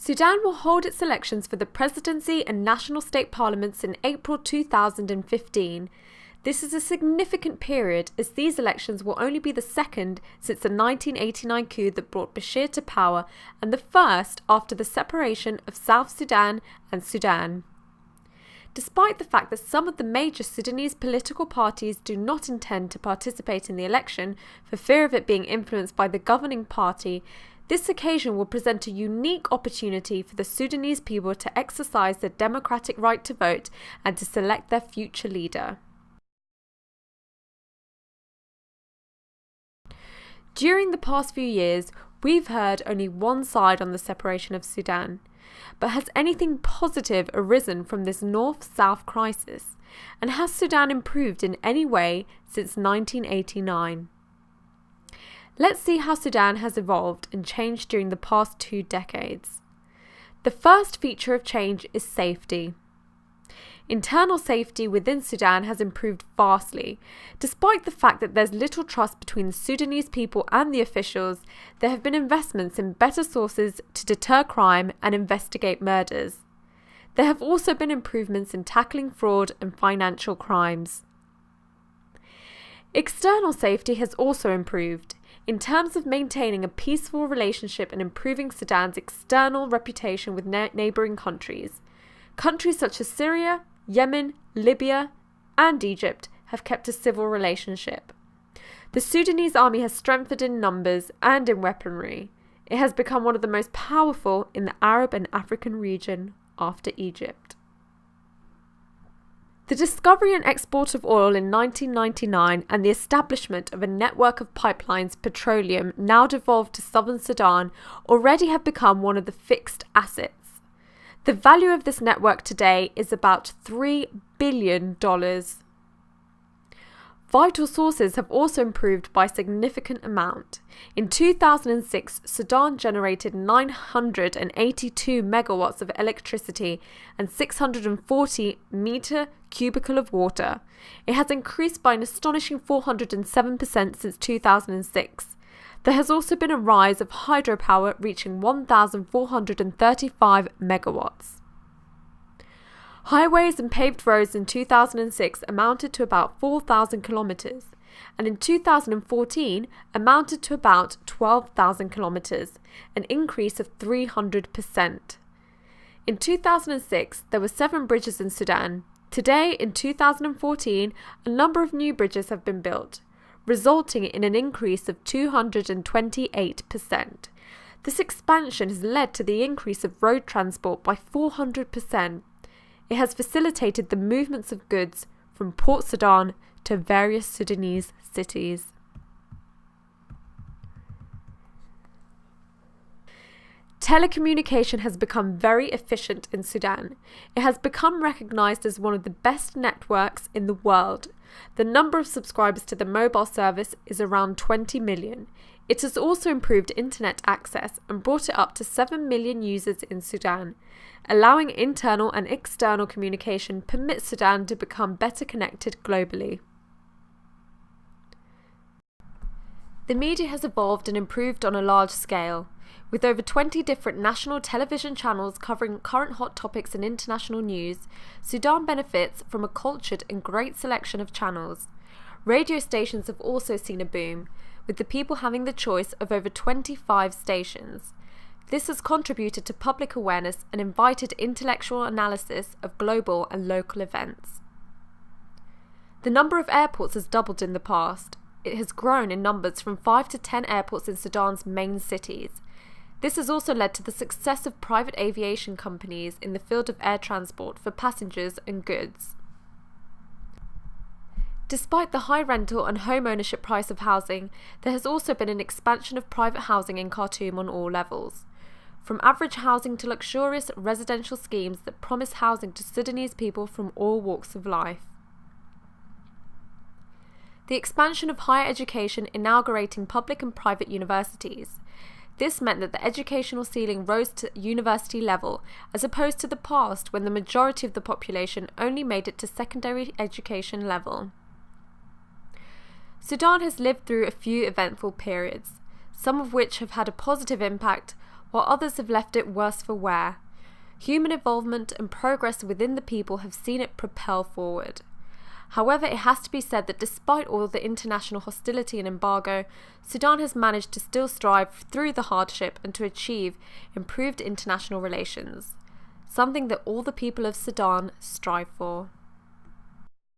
Sudan will hold its elections for the presidency and national state parliaments in April 2015. This is a significant period as these elections will only be the second since the 1989 coup that brought Bashir to power and the first after the separation of South Sudan and Sudan. Despite the fact that some of the major Sudanese political parties do not intend to participate in the election for fear of it being influenced by the governing party, this occasion will present a unique opportunity for the Sudanese people to exercise their democratic right to vote and to select their future leader. During the past few years, we've heard only one side on the separation of Sudan. But has anything positive arisen from this North-South crisis? And has Sudan improved in any way since 1989? Let's see how Sudan has evolved and changed during the past 2 decades. The first feature of change is safety. Internal safety within Sudan has improved vastly. Despite the fact that there's little trust between the Sudanese people and the officials, there have been investments in better sources to deter crime and investigate murders. There have also been improvements in tackling fraud and financial crimes. External safety has also improved. In terms of maintaining a peaceful relationship and improving Sudan's external reputation with neighbouring countries. Countries such as Syria, Yemen, Libya, and Egypt have kept a civil relationship. The Sudanese army has strengthened in numbers and in weaponry. It has become one of the most powerful in the Arab and African region after Egypt. The discovery and export of oil in 1999 and the establishment of a network of pipelines, petroleum, now devolved to southern Sudan, already have become one of the fixed assets. The value of this network today is about $3 billion. Vital sources have also improved by a significant amount. In 2006, Sudan generated 982 megawatts of electricity and 640 meter cubical of water. It has increased by an astonishing 407% since 2006. There has also been a rise of hydropower reaching 1,435 megawatts. Highways and paved roads in 2006 amounted to about 4,000 kilometres, and in 2014 amounted to about 12,000 kilometres, an increase of 300%. In 2006, there were 7 bridges in Sudan. Today, in 2014, a number of new bridges have been built, resulting in an increase of 228%. This expansion has led to the increase of road transport by 400%. It has facilitated the movements of goods from Port Sudan to various Sudanese cities. Telecommunication has become very efficient in Sudan. It has become recognized as one of the best networks in the world. The number of subscribers to the mobile service is around 20 million. It has also improved internet access and brought it up to 7 million users in Sudan. Allowing internal and external communication permits Sudan to become better connected globally. The media has evolved and improved on a large scale. With over 20 different national television channels covering current hot topics and international news, Sudan benefits from a cultured and great selection of channels. Radio stations have also seen a boom, with the people having the choice of over 25 stations. This has contributed to public awareness and invited intellectual analysis of global and local events. The number of airports has doubled in the past. It has grown in numbers from 5 to 10 airports in Sudan's main cities. This has also led to the success of private aviation companies in the field of air transport for passengers and goods. Despite the high rental and home ownership price of housing, there has also been an expansion of private housing in Khartoum on all levels. From average housing to luxurious residential schemes that promise housing to Sudanese people from all walks of life. The expansion of higher education inaugurating public and private universities. This meant that the educational ceiling rose to university level, as opposed to the past when the majority of the population only made it to secondary education level. Sudan has lived through a few eventful periods, some of which have had a positive impact, while others have left it worse for wear. Human involvement and progress within the people have seen it propel forward. However, it has to be said that despite all the international hostility and embargo, Sudan has managed to still strive through the hardship and to achieve improved international relations, something that all the people of Sudan strive for.